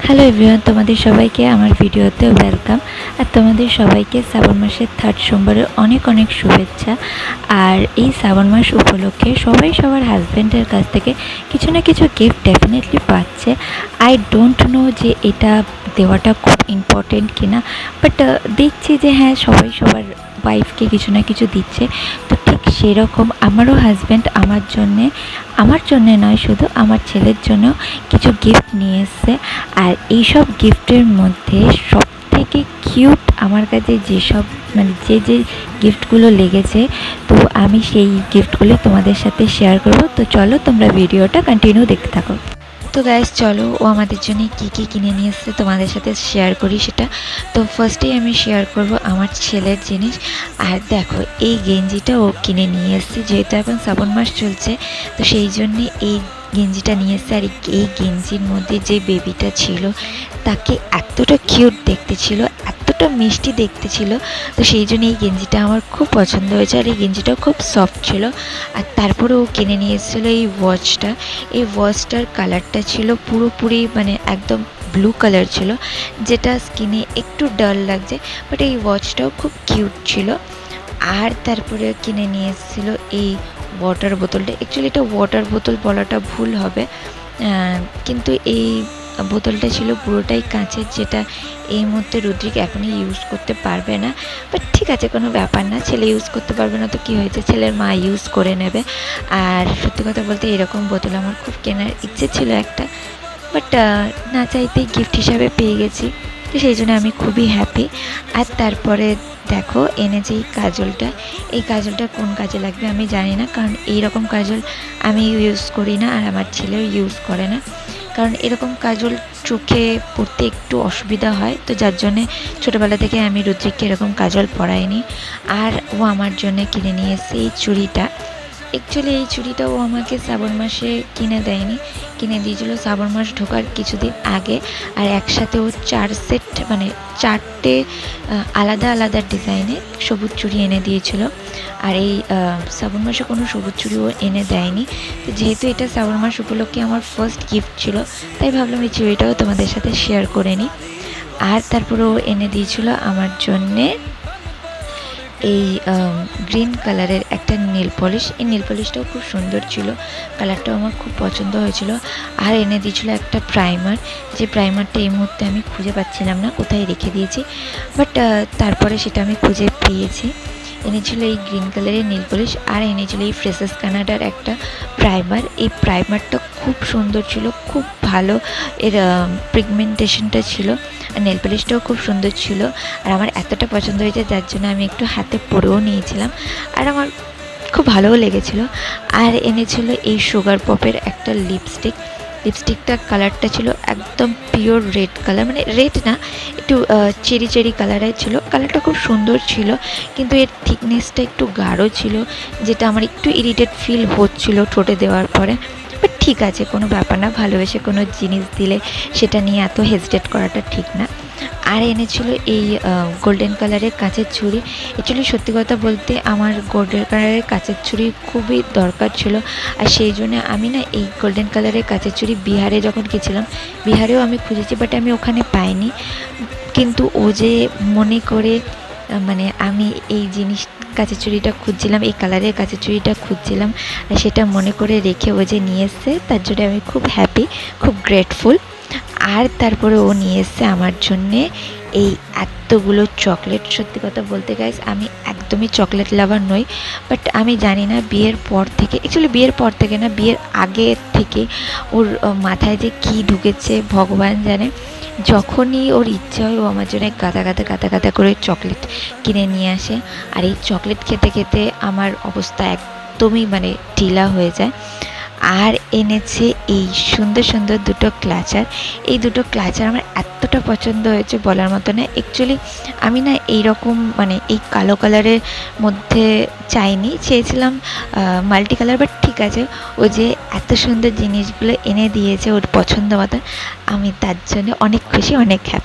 Hello everyone, তোমাদের সবাইকে আমার ভিডিওতে ওয়েলকাম। আর তোমাদের সবাইকে শ্রাবণ মাসের 3rd সোমবারের অনেক অনেক শুভেচ্ছা। আর এই শ্রাবণ মাস উপলক্ষে সবাই সবার হাজব্যান্ডের কাছ থেকে কিছু না কিছু গিফট ডেফিনেটলি পাচ্ছে। আই ডোন্ট নো যে এটা দেওয়াটা খুব ইম্পর্টেন্ট কিনা, বাট দেখছি যে হ্যাঁ, সবাই সবার ওয়াইফকে কিছু না কিছু দিচ্ছে। তো ঠিক সেরকম আমারও হাজব্যান্ড আমার জন্যে নয়, শুধু আমার ছেলের জন্য কিছু গিফট নিয়ে এসছে। আর এইসব গিফটের মধ্যে সব থেকে কিউট আমার কাছে যেসব যে গিফটগুলো লেগেছে, তো আমি সেই গিফটগুলো তোমাদের সাথে শেয়ার করব। তো চলো তোমরা ভিডিওটা কন্টিনিউ দেখতে থাকো। তো গাইস, চলো ও আমাদের জন্য কী কী কিনে নিয়ে এসছে তোমাদের সাথে শেয়ার করি সেটা। তো ফার্স্টেই আমি শেয়ার করব আমার ছেলের জিনিস। আর দেখো, এই গেঞ্জিটা ও কিনে নিয়ে এসছে, যেহেতু এখন শ্রাবণ মাস চলছে, তো সেই জন্যে এই গেঞ্জিটা নিয়ে এসছে। আর এই গেঞ্জির মধ্যে যে বেবিটা ছিল, তাকে এতটা কিউট দেখতে ছিল, এতটা মিষ্টি দেখতে ছিল, তো সেই জন্য এই গেঞ্জিটা আমার খুব পছন্দ হয়েছে। আর এই গেঞ্জিটাও খুব সফট ছিল। আর তারপরে ও কিনে নিয়ে এসেছিলো এই ওয়াচটা। এই ওয়াচটার কালারটা ছিল পুরোপুরি একদম ব্লু কালার ছিল, যেটা স্কিনে একটু ডাল লাগছে, বাট এই ওয়াচটাও খুব কিউট ছিল। আর তারপরে কিনে নিয়ে এসেছিলো এই ওয়াটার বোতলটা। অ্যাকচুয়ালি এটা ওয়াটার বোতল বলাটা ভুল হবে, কিন্তু এই বোতলটা ছিল পুরোটাই কাঁচের, যেটা এই মুহূর্তে রুদ্রিক এখনই ইউজ করতে পারবে না। বাট ঠিক আছে, কোনো ব্যাপার না, ছেলে ইউজ করতে পারবে না তো কী হয়েছে, ছেলের মা ইউজ করে নেবে। আর সত্যি কথা বলতে এরকম বোতল আমার খুব কেনার ইচ্ছে ছিল একটা, বাট না চাইতেই গিফট হিসাবে পেয়ে গেছি, তো সেই জন্য আমি খুবই হ্যাপি। আর তারপরে দেখো, এনেছে এই কাজলটা। এই কাজলটা কোন কাজে লাগবে আমি জানি না, কারণ এইরকম কাজল আমি ইউজ করি না, আর আমার ছেলেও ইউজ করে না, কারণ এরকম কাজল চোখে পরতে একটু অসুবিধা হয়, তো যার জন্যে ছোটোবেলা থেকে আমি রুদ্রিককে এরকম কাজল পরাইনি। আর ও আমার জন্য কিনে নিয়ে এসেছে এই চুড়িটা। অ্যাকচুয়ালি এই চুড়িটা ও আমাকে শ্রাবণ মাসে কিনে দেয়নি, কিনে দিয়েছিল শ্রাবণ মাস ঢোকার কিছুদিন আগে। আর একসাথে ও 4 সেট 4টে আলাদা আলাদা ডিজাইনে সবুজ চুড়ি এনে দিয়েছিল। আর এই শ্রাবণ মাসে কোনো সবুজ চুড়ি ও এনে দেয়নি, তো যেহেতু এটা শ্রাবণ মাস উপলক্ষে আমার ফার্স্ট গিফট ছিল, তাই ভাবলাম এই চুড়িটাও তোমাদের সাথে শেয়ার করে নিই। আর তারপরে ও এনে দিয়েছিল আমার জন্যে এই গ্রিন কালারের একটা নেল পলিশ। এই নেল পলিশটাও খুব সুন্দর ছিল, কালারটাও আমার খুব পছন্দ হয়েছিল। আর এনে দিয়েছিল একটা প্রাইমার, যে প্রাইমারটা এই মুহূর্তে আমি খুঁজে পাচ্ছিলাম না, কোথায় রেখে দিয়েছি, বাট তারপরে সেটা আমি খুঁজে পেয়েছি। এনেছিল এই গ্রিন কালারের নেল পলিশ, আর এনেছিল এই ফ্রেশেস কানাডার একটা প্রাইমার। এই প্রাইমারটা খুব সুন্দর ছিল, খুব ভালো এর পিগমেন্টেশনটা ছিল, আর নেল পলিশটাও খুব সুন্দর ছিল। আর আমার এতটা পছন্দ হয়েছে, যার জন্য আমি একটু হাতে পরেও নিয়েছিলাম, আর আমার খুব ভালোও লেগেছিলো। আর এনেছিল এই সুগার পপের একটা লিপস্টিকটার কালারটা ছিল একদম পিওর রেড কালার, রেড না, একটু চেরি চেরি কালারের ছিল। কালারটা খুব সুন্দর ছিল, কিন্তু এর থিকনেসটা একটু গাঢ় ছিল, যেটা আমার একটু ইরিটেট ফিল হচ্ছিল ঠোঁটে দেওয়ার পরে। বাট ঠিক আছে, কোনো ব্যাপার না, ভালোবেসে কোনো জিনিস দিলে সেটা নিয়ে এত হেজিটেট করাটা ঠিক না। আর এনেছিল এই গোল্ডেন কালারের কাঁচের ছুরি। অ্যাকচুয়ালি সত্যি কথা বলতে আমার গোল্ডেন কালারের কাঁচের ছুরি খুবই দরকার ছিল, আর সেই জন্য আমি না এই গোল্ডেন কালারের কাঁচের ছুরি বিহারে যখন গেছিলাম, বিহারেও আমি খুঁজেছি, বাট আমি ওখানে পাইনি। কিন্তু ও যে মনে করে আমি এই জিনিস কাঁচের চুড়িটা খুঁজছিলাম, এই কালারের কাঁচের চুড়িটা খুঁজছিলাম, আর সেটা মনে করে রেখে ও যে নিয়ে এসছে, তার জন্য আমি খুব হ্যাপি, খুব গ্রেটফুল। আর তারপরে ও নিয়ে এসছে আমার জন্যে এই এতগুলো চকলেট। সত্যি কথা বলতে গাইস, আমি একদমই চকলেট লাভার নই, বাট আমি জানি না বিয়ের পর থেকে, অ্যাকচুয়ালি বিয়ের পর থেকে না, বিয়ের আগে থেকে ওর মাথায় যে কী ঢুকেছে ভগবান জানে। যখনই ওর ইচ্ছা হয়, ও আমার জন্য গাদা করে চকলেট কিনে নিয়ে আসে। আর এই চকলেট খেতে খেতে আমার অবস্থা একদমই ঢিলা হয়ে যায়। আর এনেছে এই সুন্দর সুন্দর দুটো ক্লাচার। এই দুটো ক্লাচার আমার এতটা পছন্দ হয়েছে বলার মতো না। অ্যাকচুয়ালি আমি না এইরকম এই কালো কালারের মধ্যে চাইনি, চেয়েছিলাম মাল্টি কালার, বাট ঠিক আছে, ও যে এত সুন্দর জিনিসগুলো এনে দিয়েছে ওর পছন্দ মতো, আমি তার জন্য অনেক খুশি, অনেক হ্যাপি।